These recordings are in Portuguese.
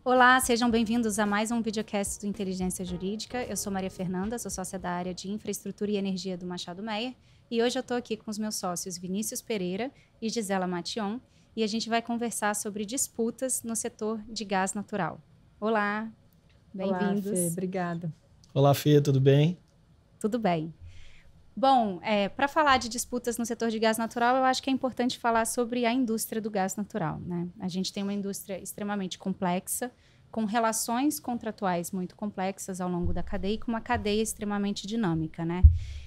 Olá, sejam bem-vindos a mais um videocast do Inteligência Jurídica. Eu sou Maria Fernanda, sou sócia da área de Infraestrutura e Energia do Machado Meyer. E hoje eu estou aqui com os meus sócios Vinícius Pereira e Gisela Mation. E a gente vai conversar sobre disputas no setor de gás natural. Olá, bem-vindos. Olá, Fê, obrigada. Olá, Fê, tudo bem? Tudo bem. Bom, para falar de disputas no setor de gás natural, eu acho que é importante falar sobre a indústria do gás natural, né? A gente tem uma indústria extremamente complexa, com relações contratuais muito complexas ao longo da cadeia e com uma cadeia extremamente dinâmica, né?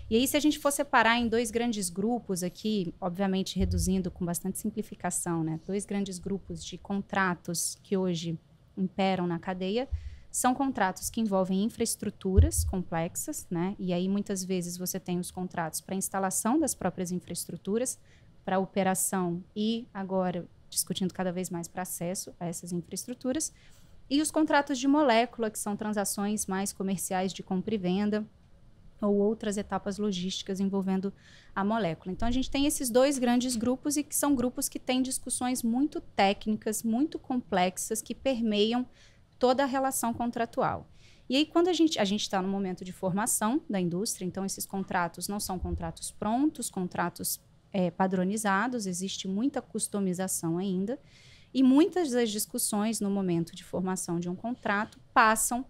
E aí, se a gente for separar em dois grandes grupos aqui, obviamente reduzindo com bastante simplificação, né? Dois grandes grupos de contratos que hoje imperam na cadeia, são contratos que envolvem infraestruturas complexas, né? E aí, muitas vezes, você tem os contratos para instalação das próprias infraestruturas, para operação e, agora, discutindo cada vez mais para acesso a essas infraestruturas. E os contratos de molécula, que são transações mais comerciais de compra e venda, ou outras etapas logísticas envolvendo a molécula. Então, a gente tem esses dois grandes grupos e que são grupos que têm discussões muito técnicas, muito complexas, que permeiam toda a relação contratual. E aí, quando a gente está no momento de formação da indústria, então esses contratos não são contratos prontos, contratos padronizados, existe muita customização ainda, e muitas das discussões no momento de formação de um contrato passam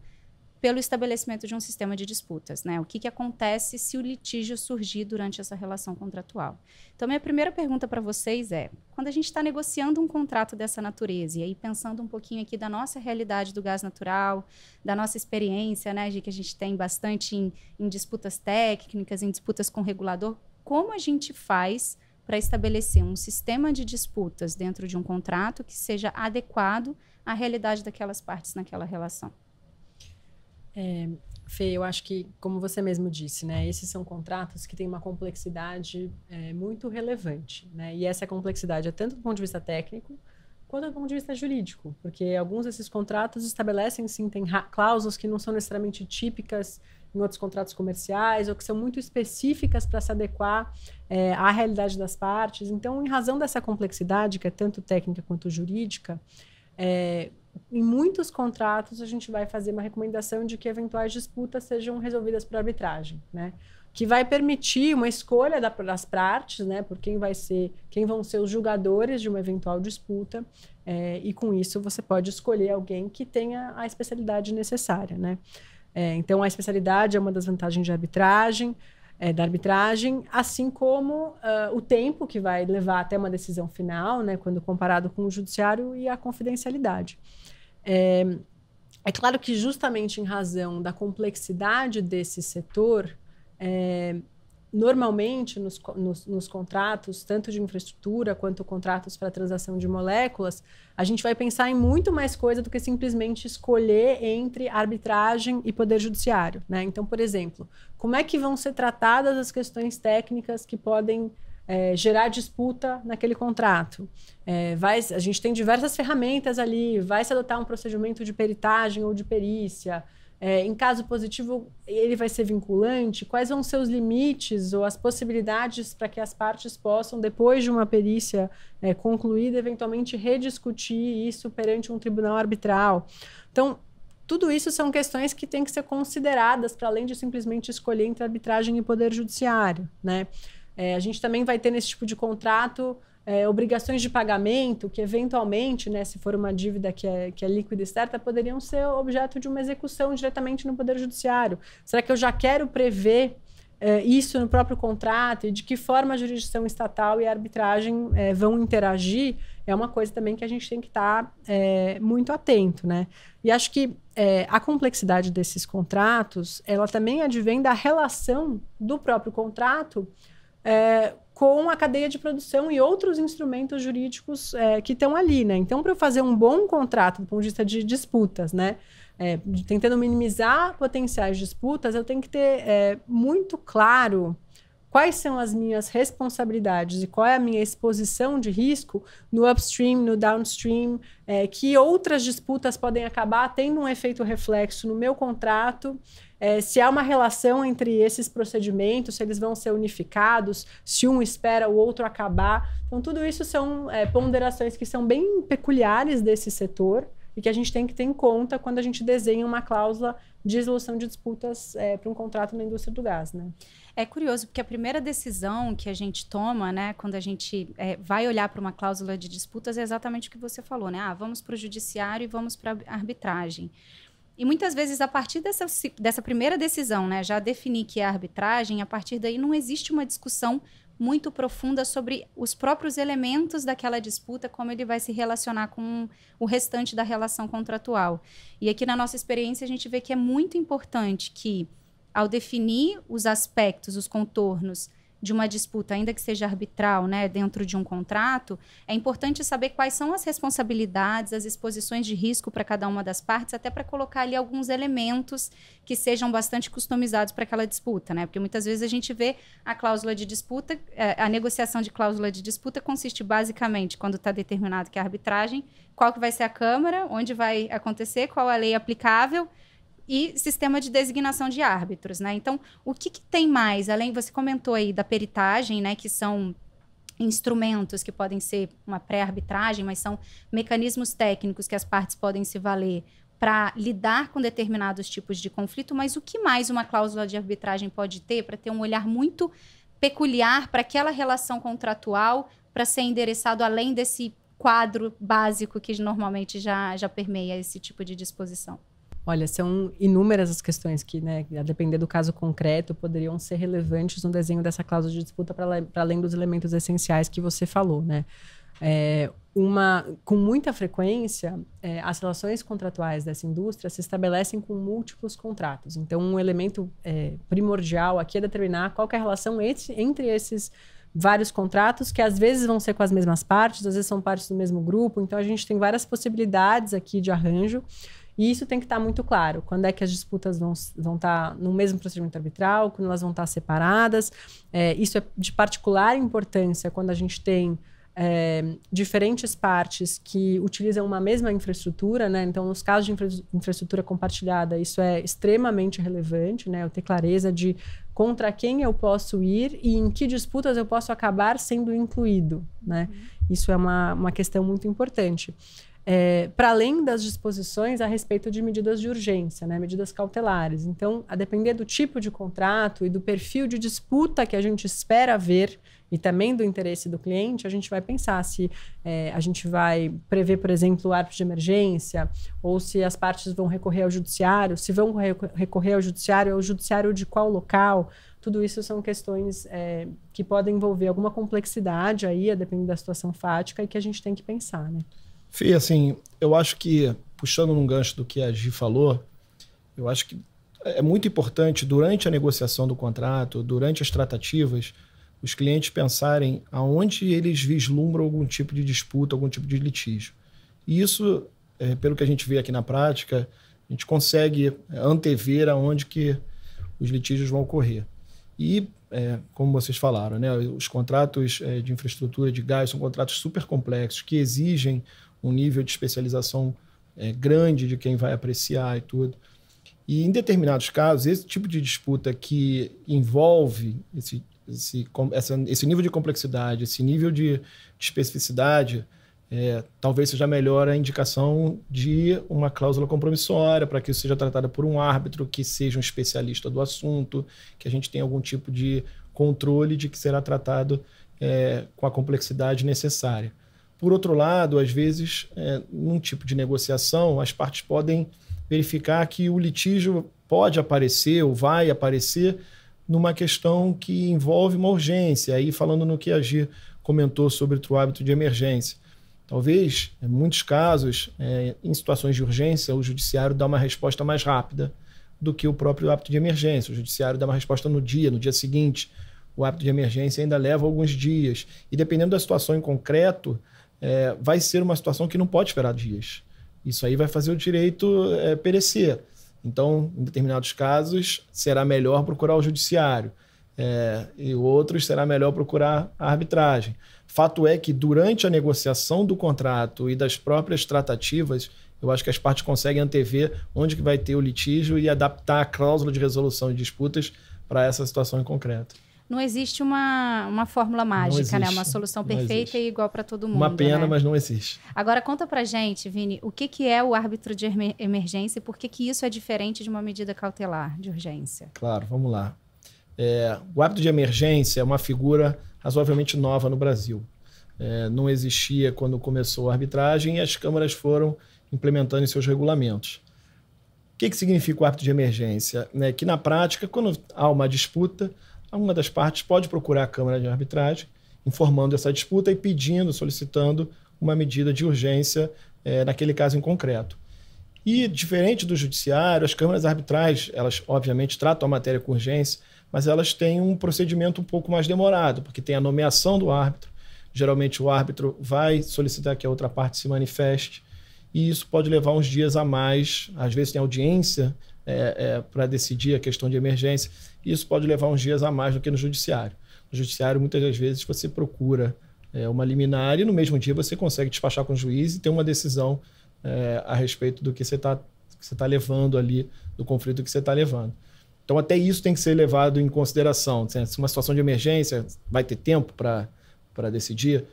pelo estabelecimento de um sistema de disputas, né? O que acontece se o litígio surgir durante essa relação contratual? Então, minha primeira pergunta para vocês é, quando a gente está negociando um contrato dessa natureza, e aí pensando um pouquinho aqui da nossa realidade do gás natural, da nossa experiência, né, de que a gente tem bastante em disputas técnicas, em disputas com o regulador, como a gente faz para estabelecer um sistema de disputas dentro de um contrato que seja adequado à realidade daquelas partes naquela relação? Fê, eu acho que, como você mesmo disse, né, esses são contratos que têm uma complexidade muito relevante, né? E essa complexidade é tanto do ponto de vista técnico quanto do ponto de vista jurídico, porque alguns desses contratos estabelecem, sim, tem cláusulas que não são necessariamente típicas em outros contratos comerciais ou que são muito específicas para se adequar à realidade das partes. Então, em razão dessa complexidade, que é tanto técnica quanto jurídica, em muitos contratos, a gente vai fazer uma recomendação de que eventuais disputas sejam resolvidas por arbitragem, né? Que vai permitir uma escolha das partes, né? Por quem vão ser os julgadores de uma eventual disputa, e com isso você pode escolher alguém que tenha a especialidade necessária, né? Então, a especialidade é uma das vantagens da arbitragem, assim como o tempo que vai levar até uma decisão final, né, quando comparado com o judiciário, e a confidencialidade. É claro que justamente em razão da complexidade desse setor, normalmente nos contratos, tanto de infraestrutura quanto contratos para transação de moléculas, a gente vai pensar em muito mais coisa do que simplesmente escolher entre arbitragem e poder judiciário, né? Então, por exemplo, como é que vão ser tratadas as questões técnicas que podem gerar disputa naquele contrato? A gente tem diversas ferramentas ali, vai se adotar um procedimento de peritagem ou de perícia. Em caso positivo, ele vai ser vinculante? Quais vão ser os limites ou as possibilidades para que as partes possam, depois de uma perícia concluída, eventualmente rediscutir isso perante um tribunal arbitral? Então, tudo isso são questões que têm que ser consideradas para além de simplesmente escolher entre arbitragem e poder judiciário, né? A gente também vai ter nesse tipo de contrato obrigações de pagamento que, eventualmente, né, se for uma dívida que é líquida e certa, poderiam ser objeto de uma execução diretamente no Poder Judiciário. Será que eu já quero prever isso no próprio contrato? E de que forma a jurisdição estatal e a arbitragem vão interagir? É uma coisa também que a gente tem que estar muito atento, né? E acho que a complexidade desses contratos, ela também advém da relação do próprio contrato com a cadeia de produção e outros instrumentos jurídicos que estão ali, né? Então, para eu fazer um bom contrato do ponto de vista de disputas, né? Tentando minimizar potenciais disputas, eu tenho que ter muito claro quais são as minhas responsabilidades e qual é a minha exposição de risco no upstream, no downstream, que outras disputas podem acabar tendo um efeito reflexo no meu contrato, se há uma relação entre esses procedimentos, se eles vão ser unificados, se um espera o outro acabar. Então, tudo isso são ponderações que são bem peculiares desse setor, e que a gente tem que ter em conta quando a gente desenha uma cláusula de resolução de disputas para um contrato na indústria do gás, né? É curioso, porque a primeira decisão que a gente toma, né, quando a gente vai olhar para uma cláusula de disputas, é exatamente o que você falou, né? Vamos para o judiciário e vamos para a arbitragem. E muitas vezes, a partir dessa primeira decisão, né, já definir que é a arbitragem, a partir daí não existe uma discussão muito profunda sobre os próprios elementos daquela disputa, como ele vai se relacionar com o restante da relação contratual. E aqui na nossa experiência a gente vê que é muito importante que, ao definir os aspectos, os contornos de uma disputa, ainda que seja arbitral, né, dentro de um contrato, é importante saber quais são as responsabilidades, as exposições de risco para cada uma das partes, até para colocar ali alguns elementos que sejam bastante customizados para aquela disputa, né? Porque muitas vezes a gente vê a cláusula de disputa, a negociação de cláusula de disputa consiste basicamente, quando está determinado que é a arbitragem, qual que vai ser a Câmara, onde vai acontecer, qual a lei aplicável, e sistema de designação de árbitros, né? Então, o que tem mais? Além, você comentou aí da peritagem, né? Que são instrumentos que podem ser uma pré-arbitragem, mas são mecanismos técnicos que as partes podem se valer para lidar com determinados tipos de conflito. Mas o que mais uma cláusula de arbitragem pode ter para ter um olhar muito peculiar para aquela relação contratual, para ser endereçado além desse quadro básico que normalmente já permeia esse tipo de disposição? Olha, são inúmeras as questões que, né, a depender do caso concreto, poderiam ser relevantes no desenho dessa cláusula de disputa para além dos elementos essenciais que você falou, né? Com muita frequência, as relações contratuais dessa indústria se estabelecem com múltiplos contratos. Então, um elemento primordial aqui é determinar qual que é a relação entre esses vários contratos, que às vezes vão ser com as mesmas partes, às vezes são partes do mesmo grupo. Então, a gente tem várias possibilidades aqui de arranjo. E isso tem que estar muito claro. Quando é que as disputas vão estar no mesmo procedimento arbitral, quando elas vão estar separadas. Isso é de particular importância quando a gente tem diferentes partes que utilizam uma mesma infraestrutura, né? Então, nos casos de infraestrutura compartilhada, isso é extremamente relevante, né? Eu ter clareza de contra quem eu posso ir e em que disputas eu posso acabar sendo incluído, né? Isso é uma questão muito importante. Para além das disposições a respeito de medidas de urgência, né, medidas cautelares. Então, a depender do tipo de contrato e do perfil de disputa que a gente espera ver e também do interesse do cliente, a gente vai pensar se a gente vai prever, por exemplo, o árbitro de emergência, ou se as partes vão recorrer ao judiciário, se vão recorrer ao judiciário de qual local. Tudo isso são questões que podem envolver alguma complexidade aí, a depender da situação fática, e que a gente tem que pensar, né? Fê, assim, eu acho que, puxando num gancho do que a Gi falou, eu acho que é muito importante, durante a negociação do contrato, durante as tratativas, os clientes pensarem aonde eles vislumbram algum tipo de disputa, algum tipo de litígio. E isso, pelo que a gente vê aqui na prática, a gente consegue antever aonde que os litígios vão ocorrer. E, como vocês falaram, né, os contratos de infraestrutura de gás são contratos super complexos, que exigem um nível de especialização grande de quem vai apreciar e tudo. E, em determinados casos, esse tipo de disputa que envolve esse nível de complexidade, esse nível de especificidade, talvez seja melhor a indicação de uma cláusula compromissória para que isso seja tratada por um árbitro que seja um especialista do assunto, que a gente tenha algum tipo de controle de que será tratado com a complexidade necessária. Por outro lado, às vezes, num tipo de negociação, as partes podem verificar que o litígio pode aparecer ou vai aparecer numa questão que envolve uma urgência. Aí, falando no que a Gi comentou sobre o árbitro de emergência. Talvez, em muitos casos, em situações de urgência, o judiciário dá uma resposta mais rápida do que o próprio árbitro de emergência. O judiciário dá uma resposta no dia seguinte. O árbitro de emergência ainda leva alguns dias. E dependendo da situação em concreto, vai ser uma situação que não pode esperar dias. Isso aí vai fazer o direito perecer. Então, em determinados casos, será melhor procurar o judiciário. E outros será melhor procurar a arbitragem. Fato é que, durante a negociação do contrato e das próprias tratativas, eu acho que as partes conseguem antever onde que vai ter o litígio e adaptar a cláusula de resolução de disputas para essa situação em concreto. não existe uma fórmula mágica, né? Uma solução perfeita e igual para todo mundo. Uma pena, né? Mas não existe. Agora, conta pra gente, Vini, o que é o árbitro de emergência e por que isso é diferente de uma medida cautelar de urgência? Claro, vamos lá. O árbitro de emergência é uma figura razoavelmente nova no Brasil. Não existia quando começou a arbitragem e as câmaras foram implementando em seus regulamentos. O que significa o árbitro de emergência? Que na prática, quando há uma disputa, uma das partes pode procurar a Câmara de Arbitragem, informando essa disputa e pedindo, solicitando uma medida de urgência naquele caso em concreto. E, diferente do judiciário, as câmaras arbitrais, elas obviamente tratam a matéria com urgência, mas elas têm um procedimento um pouco mais demorado, porque tem a nomeação do árbitro. Geralmente o árbitro vai solicitar que a outra parte se manifeste, e isso pode levar uns dias a mais. Às vezes tem audiência para decidir a questão de emergência, e isso pode levar uns dias a mais do que no judiciário. No judiciário, muitas das vezes, você procura uma liminar e no mesmo dia você consegue despachar com o juiz e ter uma decisão a respeito do que você está levando ali, do conflito que você está levando. Então, até isso tem que ser levado em consideração. Se uma situação de emergência vai ter tempo para decidir,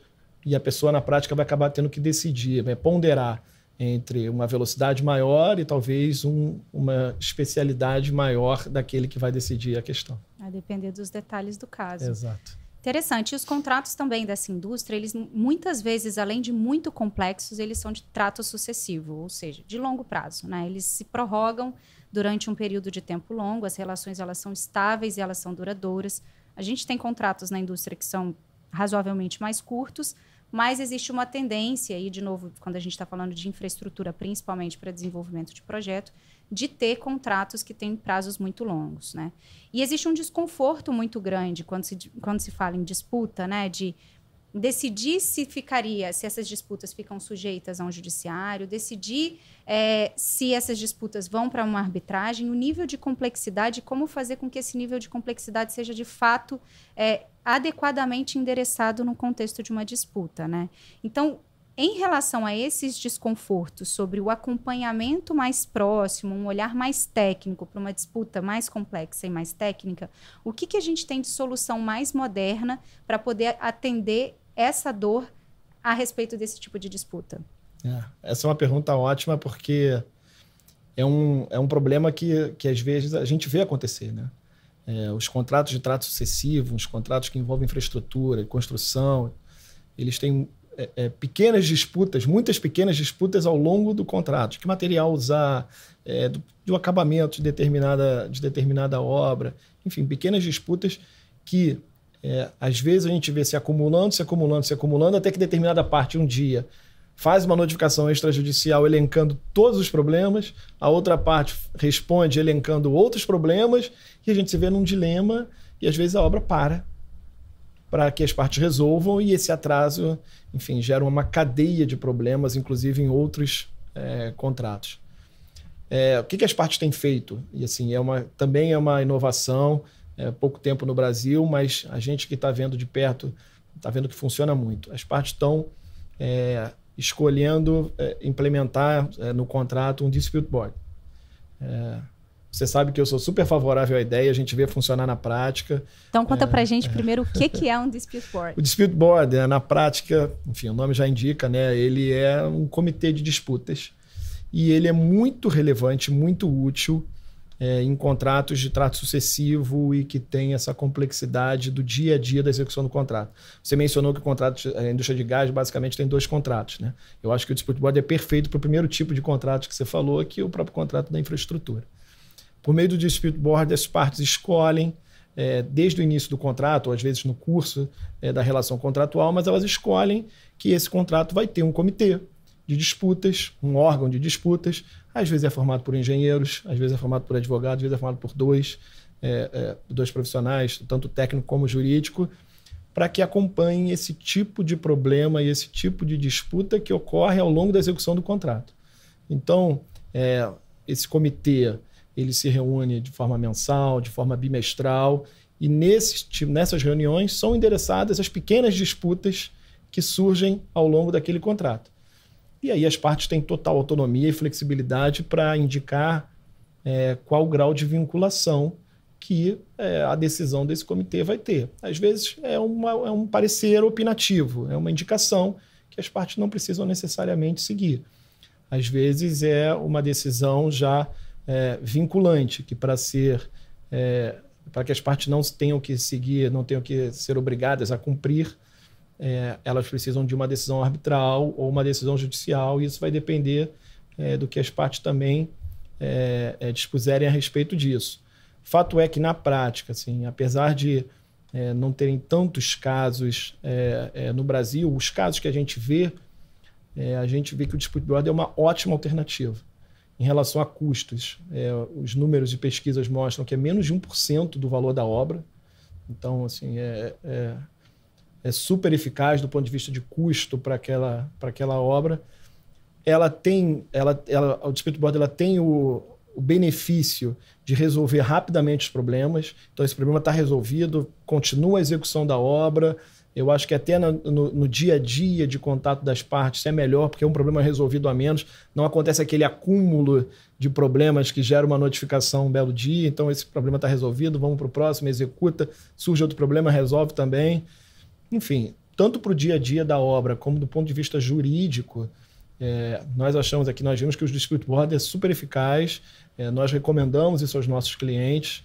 e a pessoa, na prática, vai acabar tendo que decidir, vai ponderar entre uma velocidade maior e talvez uma especialidade maior daquele que vai decidir a questão. Vai depender dos detalhes do caso. Exato. Interessante. E os contratos também dessa indústria, eles muitas vezes, além de muito complexos, eles são de trato sucessivo, ou seja, de longo prazo, né? Eles se prorrogam durante um período de tempo longo, as relações elas são estáveis e elas são duradouras. A gente tem contratos na indústria que são razoavelmente mais curtos, mas existe uma tendência, e de novo, quando a gente está falando de infraestrutura, principalmente para desenvolvimento de projeto, de ter contratos que têm prazos muito longos, né? E existe um desconforto muito grande quando se fala em disputa, né? De decidir se essas disputas ficam sujeitas a um judiciário, decidir se essas disputas vão para uma arbitragem, o nível de complexidade, como fazer com que esse nível de complexidade seja de fato adequadamente endereçado no contexto de uma disputa, né? Então, em relação a esses desconfortos sobre o acompanhamento mais próximo, um olhar mais técnico para uma disputa mais complexa e mais técnica, o que a gente tem de solução mais moderna para poder atender essa dor a respeito desse tipo de disputa? Essa é uma pergunta ótima, porque é um problema que às vezes a gente vê acontecer, né? Os contratos de trato sucessivo, os contratos que envolvem infraestrutura, construção, eles têm pequenas disputas, muitas pequenas disputas ao longo do contrato. Que material usar, do acabamento de determinada obra, enfim, pequenas disputas que às vezes a gente vê se acumulando, até que determinada parte um dia faz uma notificação extrajudicial elencando todos os problemas, a outra parte responde elencando outros problemas, e a gente se vê num dilema, e às vezes a obra para que as partes resolvam, e esse atraso, enfim, gera uma cadeia de problemas, inclusive em outros contratos. O que as partes têm feito? E assim, também é uma inovação, pouco tempo no Brasil, mas a gente que está vendo de perto está vendo que funciona muito. As partes estão escolhendo implementar no contrato um dispute board. Você sabe que eu sou super favorável à ideia, a gente vê funcionar na prática. Então conta pra gente primeiro o que é um dispute board. O dispute board, na prática, enfim, o nome já indica, né? Ele é um comitê de disputas e ele é muito relevante, muito útil em contratos de trato sucessivo e que tem essa complexidade do dia a dia da execução do contrato. Você mencionou que a indústria de gás basicamente tem 2 contratos, né? Eu acho que o dispute board é perfeito para o primeiro tipo de contrato que você falou, que é o próprio contrato da infraestrutura. Por meio do dispute board, as partes escolhem, desde o início do contrato, ou às vezes no curso da relação contratual, mas elas escolhem que esse contrato vai ter um comitê de disputas, um órgão de disputas, às vezes é formado por engenheiros, às vezes é formado por advogados, às vezes é formado por dois profissionais, tanto técnico como jurídico, para que acompanhem esse tipo de problema e esse tipo de disputa que ocorre ao longo da execução do contrato. Então, esse comitê ele se reúne de forma mensal, de forma bimestral, e nessas reuniões são endereçadas as pequenas disputas que surgem ao longo daquele contrato. E aí as partes têm total autonomia e flexibilidade para indicar qual grau de vinculação que a decisão desse comitê vai ter. Às vezes é um parecer opinativo, é uma indicação que as partes não precisam necessariamente seguir. Às vezes é uma decisão já vinculante, que para que as partes não tenham que seguir, não tenham que ser obrigadas a cumprir, elas precisam de uma decisão arbitral ou uma decisão judicial, e isso vai depender do que as partes também dispuserem a respeito disso. Fato é que, na prática, assim, apesar de não terem tantos casos no Brasil, os casos que a gente vê que o dispute board é uma ótima alternativa. Em relação a custos, os números de pesquisas mostram que é menos de 1% do valor da obra. Então, assim, é super eficaz do ponto de vista de custo para aquela obra. O dispute board ela tem o benefício de resolver rapidamente os problemas. Então, esse problema está resolvido, continua a execução da obra. Eu acho que até no dia a dia de contato das partes é melhor, porque é um problema resolvido a menos. Não acontece aquele acúmulo de problemas que gera uma notificação um belo dia. Então, esse problema está resolvido, vamos para o próximo, executa, surge outro problema, resolve também. Enfim, tanto para o dia a dia da obra, como do ponto de vista jurídico, nós vimos que o dispute board é super eficaz, nós recomendamos isso aos nossos clientes.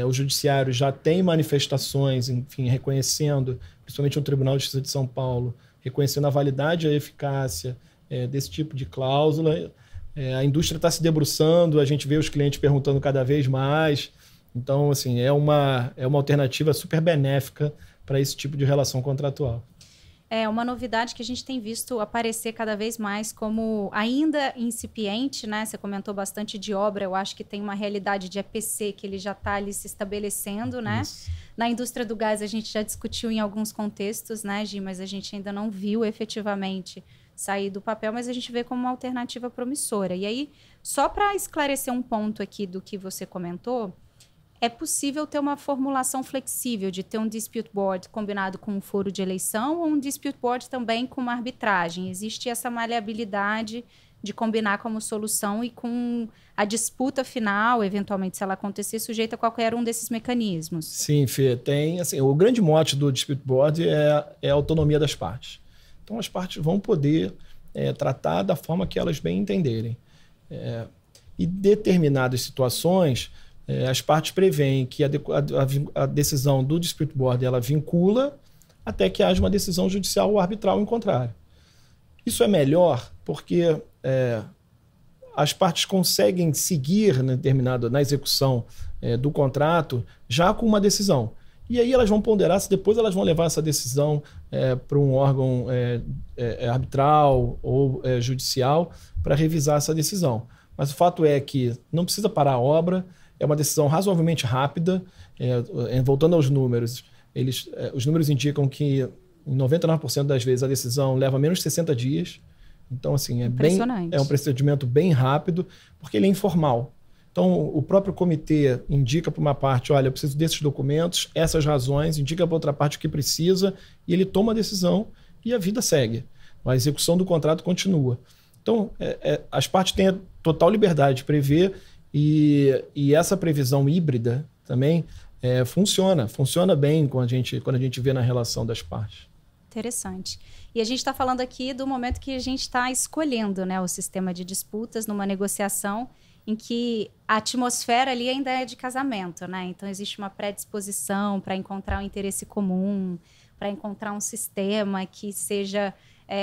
O judiciário já tem manifestações, enfim, reconhecendo, principalmente o Tribunal de Justiça de São Paulo, reconhecendo a validade e a eficácia desse tipo de cláusula. A indústria está se debruçando, a gente vê os clientes perguntando cada vez mais. Então, assim, é uma alternativa super benéfica para esse tipo de relação contratual. É uma novidade que a gente tem visto aparecer cada vez mais como ainda incipiente, né? Você comentou bastante de obra, eu acho que tem uma realidade de EPC que ele já está ali se estabelecendo, né? Isso. Na indústria do gás a gente já discutiu em alguns contextos, né, Gi? Mas a gente ainda não viu efetivamente sair do papel, mas a gente vê como uma alternativa promissora. E aí, só para esclarecer um ponto aqui do que você comentou, é possível ter uma formulação flexível de ter um dispute board combinado com um foro de eleição ou um dispute board também com uma arbitragem? Existe essa maleabilidade de combinar como solução e com a disputa final, eventualmente, se ela acontecer, sujeita a qualquer um desses mecanismos? Sim, Fê, tem. Assim, o grande mote do dispute board é a autonomia das partes. Então, as partes vão poder tratar da forma que elas bem entenderem. E determinadas situações, as partes preveem que a decisão do dispute board ela vincula até que haja uma decisão judicial ou arbitral em contrário. Isso é melhor porque as partes conseguem seguir na execução do contrato já com uma decisão. E aí elas vão ponderar se depois elas vão levar essa decisão para um órgão arbitral ou judicial para revisar essa decisão. Mas o fato é que não precisa parar a obra, é uma decisão razoavelmente rápida. Voltando aos números, os números indicam que em 99% das vezes a decisão leva menos de 60 dias. Então, assim, é um procedimento bem rápido, porque ele é informal. Então, o próprio comitê indica para uma parte, olha, eu preciso desses documentos, essas razões, indica para outra parte o que precisa, e ele toma a decisão e a vida segue. A execução do contrato continua. Então, as partes têm a total liberdade de prever, e essa previsão híbrida também funciona bem quando a gente vê na relação das partes. Interessante. E a gente está falando aqui do momento que a gente está escolhendo, né, o sistema de disputas numa negociação em que a atmosfera ali ainda é de casamento, né? Então, existe uma predisposição para encontrar um interesse comum, para encontrar um sistema que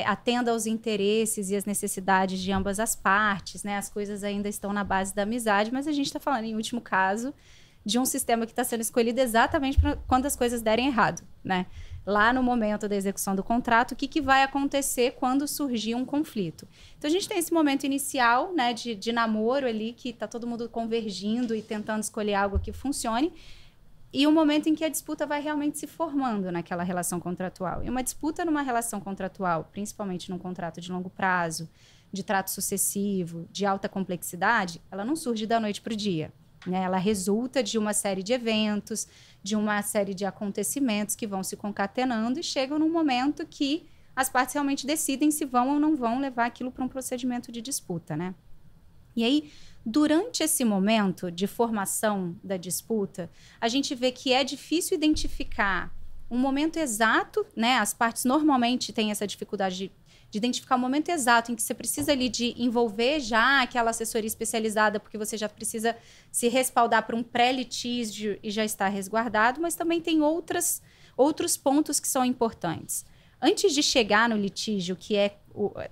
atenda aos interesses e às necessidades de ambas as partes, né? As coisas ainda estão na base da amizade, mas a gente está falando, em último caso, de um sistema que está sendo escolhido exatamente quando as coisas derem errado, né? Lá no momento da execução do contrato, o que vai acontecer quando surgir um conflito. Então, a gente tem esse momento inicial, né, de namoro ali, que está todo mundo convergindo e tentando escolher algo que funcione, e o momento em que a disputa vai realmente se formando naquela relação contratual. E uma disputa numa relação contratual, principalmente num contrato de longo prazo, de trato sucessivo, de alta complexidade, ela não surge da noite para o dia. Né? Ela resulta de uma série de eventos, de uma série de acontecimentos que vão se concatenando e chegam num momento que as partes realmente decidem se vão ou não vão levar aquilo para um procedimento de disputa, né? E aí, durante esse momento de formação da disputa, a gente vê que é difícil identificar um momento exato, né? As partes normalmente têm essa dificuldade de identificar o momento exato em que você precisa ali de envolver já aquela assessoria especializada, porque você já precisa se respaldar para um pré-litígio e já está resguardado, mas também tem outros pontos que são importantes. Antes de chegar no litígio, que é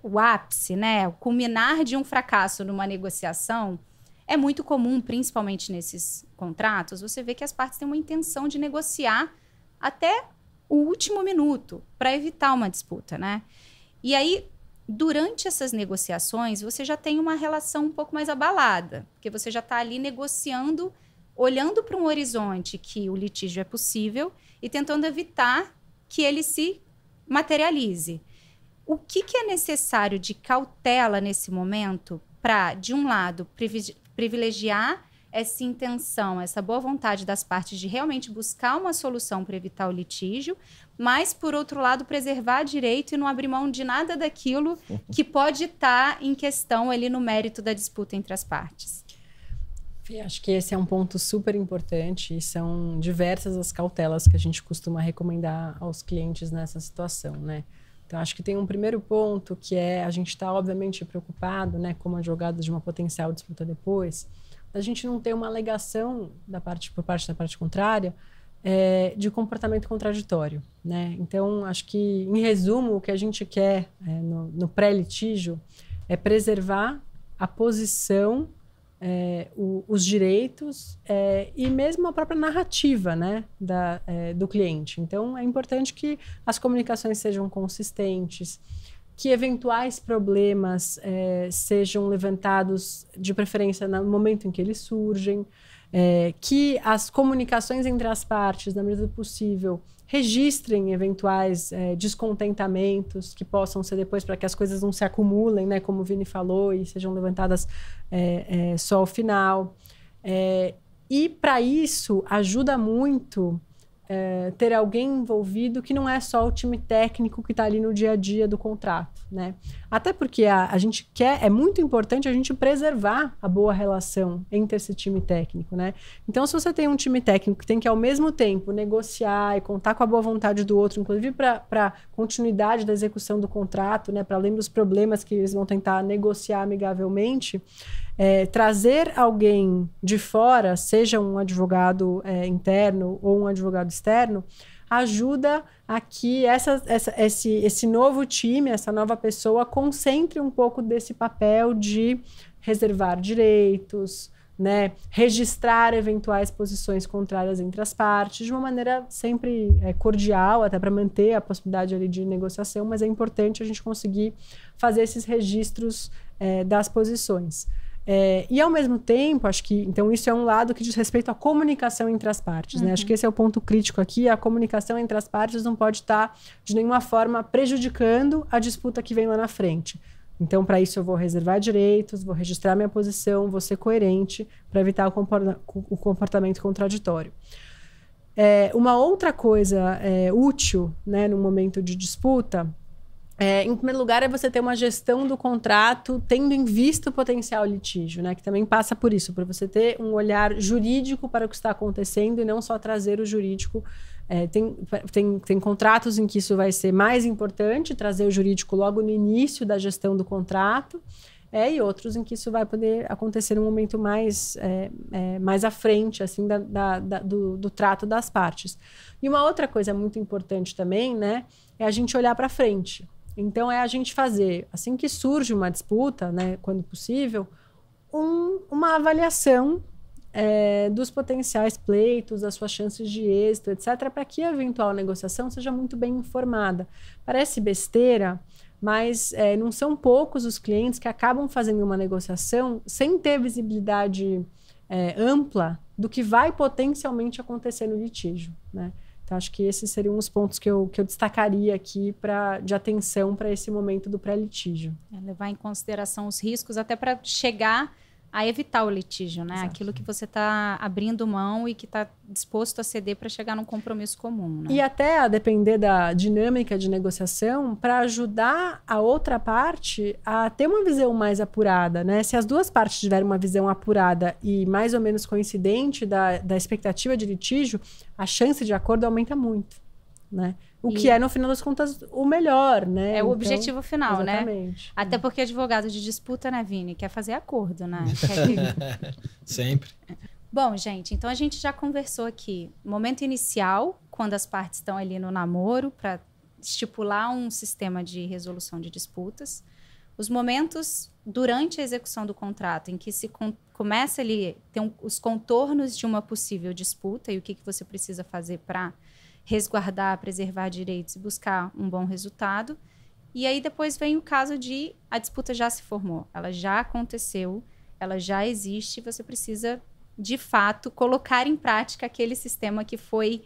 o ápice, né, o culminar de um fracasso numa negociação, é muito comum, principalmente nesses contratos, você vê que as partes têm uma intenção de negociar até o último minuto para evitar uma disputa, né? E aí, durante essas negociações, você já tem uma relação um pouco mais abalada, porque você já está ali negociando, olhando para um horizonte que o litígio é possível e tentando evitar que ele se materialize. O que é necessário de cautela nesse momento para, de um lado, privilegiar essa intenção, essa boa vontade das partes de realmente buscar uma solução para evitar o litígio, mas, por outro lado, preservar direito e não abrir mão de nada daquilo que pode estar em questão ali no mérito da disputa entre as partes? Acho que esse é um ponto super importante e são diversas as cautelas que a gente costuma recomendar aos clientes nessa situação, né? Então, acho que tem um primeiro ponto que é a gente está, obviamente, preocupado, né, como advogado de uma potencial disputa depois, a gente não ter uma alegação por parte da parte contrária de comportamento contraditório, né? Então, acho que, em resumo, o que a gente quer no pré-litígio é preservar a posição, os direitos e mesmo a própria narrativa, né, do cliente. Então, é importante que as comunicações sejam consistentes, que eventuais problemas sejam levantados de preferência no momento em que eles surgem, que as comunicações entre as partes, na medida do possível, registrem eventuais descontentamentos que possam ser depois para que as coisas não se acumulem, né, como o Vini falou, e sejam levantadas só ao final. E para isso ajuda muito ter alguém envolvido que não é só o time técnico que está ali no dia a dia do contrato, né? Até porque a gente quer, é muito importante a gente preservar a boa relação entre esse time técnico, né? Então, se você tem um time técnico que tem que, ao mesmo tempo, negociar e contar com a boa vontade do outro, inclusive para continuidade da execução do contrato, né? Para além dos problemas que eles vão tentar negociar amigavelmente, trazer alguém de fora, seja um advogado interno ou um advogado externo, ajuda a que esse novo time, essa nova pessoa, concentre um pouco desse papel de reservar direitos, né, registrar eventuais posições contrárias entre as partes, de uma maneira sempre cordial, até para manter a possibilidade ali de negociação, mas é importante a gente conseguir fazer esses registros das posições. E, ao mesmo tempo, acho que... Então, isso é um lado que diz respeito à comunicação entre as partes, né? Acho que esse é o ponto crítico aqui. A comunicação entre as partes não pode estar, de nenhuma forma, prejudicando a disputa que vem lá na frente. Então, para isso, eu vou reservar direitos, vou registrar minha posição, vou ser coerente para evitar o comportamento contraditório. Uma outra coisa útil, né, no momento de disputa... em primeiro lugar, é você ter uma gestão do contrato tendo em vista o potencial litígio, né? Que também passa por isso, para você ter um olhar jurídico para o que está acontecendo e não só trazer o jurídico. Tem contratos em que isso vai ser mais importante, trazer o jurídico logo no início da gestão do contrato, e outros em que isso vai poder acontecer num momento mais à frente, assim, do trato das partes. E uma outra coisa muito importante também, né, é a gente olhar para frente. Então, a gente fazer, assim que surge uma disputa, né, quando possível, uma avaliação dos potenciais pleitos, das suas chances de êxito, etc., para que a eventual negociação seja muito bem informada. Parece besteira, mas não são poucos os clientes que acabam fazendo uma negociação sem ter visibilidade ampla do que vai potencialmente acontecer no litígio, né? Então, acho que esses seriam os pontos que eu destacaria aqui de atenção para esse momento do pré-litígio. Levar em consideração os riscos, até para chegar a evitar o litígio, né? Exato. Aquilo que você está abrindo mão e que está disposto a ceder para chegar num compromisso comum, né? E até a depender da dinâmica de negociação, para ajudar a outra parte a ter uma visão mais apurada, né? Se as duas partes tiverem uma visão apurada e mais ou menos coincidente da expectativa de litígio, a chance de acordo aumenta muito, né? O que é, no final das contas, o melhor, né? É o objetivo final, exatamente. né? Até porque advogado de disputa, né, Vini? Quer fazer acordo, né? Sempre. Bom, gente, então a gente já conversou aqui. Momento inicial, quando as partes estão ali no namoro, para estipular um sistema de resolução de disputas. Os momentos durante a execução do contrato, em que se começa ali, tem os contornos de uma possível disputa e o que você precisa fazer para resguardar, preservar direitos e buscar um bom resultado. E aí depois vem o caso de a disputa já se formou, ela já aconteceu, ela já existe, você precisa, de fato, colocar em prática aquele sistema que foi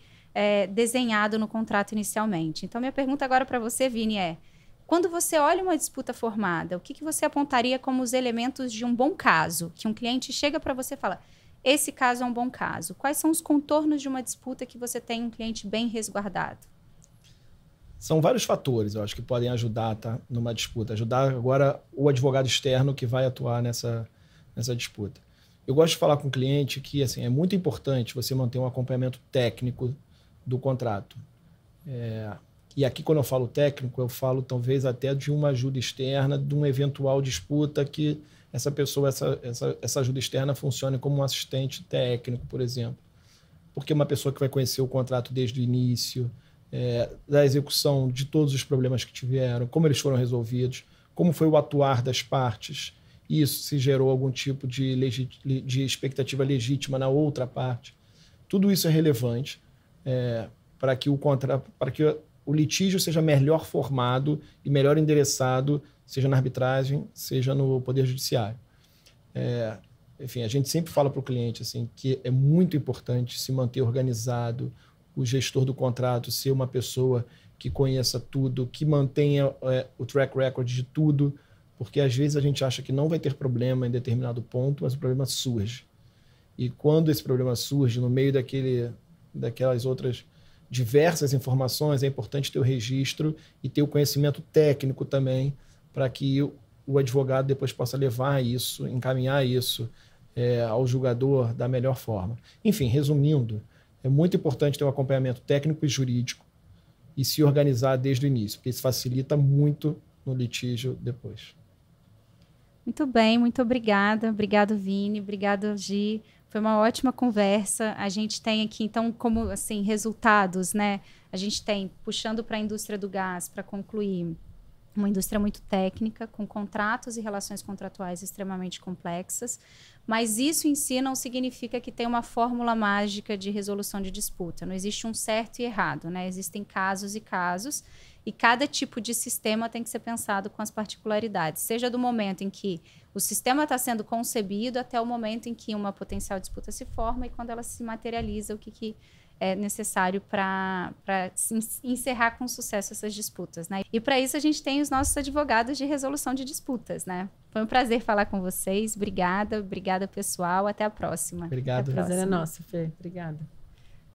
desenhado no contrato inicialmente. Então, minha pergunta agora para você, Vini, é: quando você olha uma disputa formada, o que você apontaria como os elementos de um bom caso? Que um cliente chega para você e fala: esse caso é um bom caso. Quais são os contornos de uma disputa que você tem um cliente bem resguardado? São vários fatores, eu acho, que podem ajudar, tá, numa disputa. Ajudar agora o advogado externo que vai atuar nessa disputa. Eu gosto de falar com o cliente que assim, é muito importante você manter um acompanhamento técnico do contrato. E aqui, quando eu falo técnico, eu falo talvez até de uma ajuda externa, de uma eventual disputa que essa pessoa, essa ajuda externa funcione como um assistente técnico, por exemplo. Porque é uma pessoa que vai conhecer o contrato desde o início, da execução de todos os problemas que tiveram, como eles foram resolvidos, como foi o atuar das partes, isso se gerou algum tipo de expectativa legítima na outra parte. Tudo isso é relevante para que o litígio seja melhor formado e melhor endereçado, seja na arbitragem, seja no Poder Judiciário. Enfim, a gente sempre fala para o cliente assim, que é muito importante se manter organizado, o gestor do contrato ser uma pessoa que conheça tudo, que mantenha o track record de tudo, porque às vezes a gente acha que não vai ter problema em determinado ponto, mas o problema surge. E quando esse problema surge no meio daquelas outras diversas informações, é importante ter o registro e ter o conhecimento técnico também, para que o advogado depois possa levar isso, encaminhar isso ao julgador da melhor forma. Enfim, resumindo, é muito importante ter um acompanhamento técnico e jurídico e se organizar desde o início, porque isso facilita muito no litígio depois. Muito bem, muito obrigada. Obrigado, Vini. Obrigado, Gi. Foi uma ótima conversa. A gente tem aqui, então, como assim, resultados, né? A gente tem, puxando para a indústria do gás, para concluir, uma indústria muito técnica, com contratos e relações contratuais extremamente complexas, mas isso em si não significa que tem uma fórmula mágica de resolução de disputa. Não existe um certo e errado, né? Existem casos e casos, e cada tipo de sistema tem que ser pensado com as particularidades, seja do momento em que o sistema está sendo concebido até o momento em que uma potencial disputa se forma e quando ela se materializa, o que é necessário para encerrar com sucesso essas disputas, né? E para isso a gente tem os nossos advogados de resolução de disputas, né? Foi um prazer falar com vocês. Obrigada, pessoal. Até a próxima. Obrigado. O prazer é nosso, Fê. Obrigada.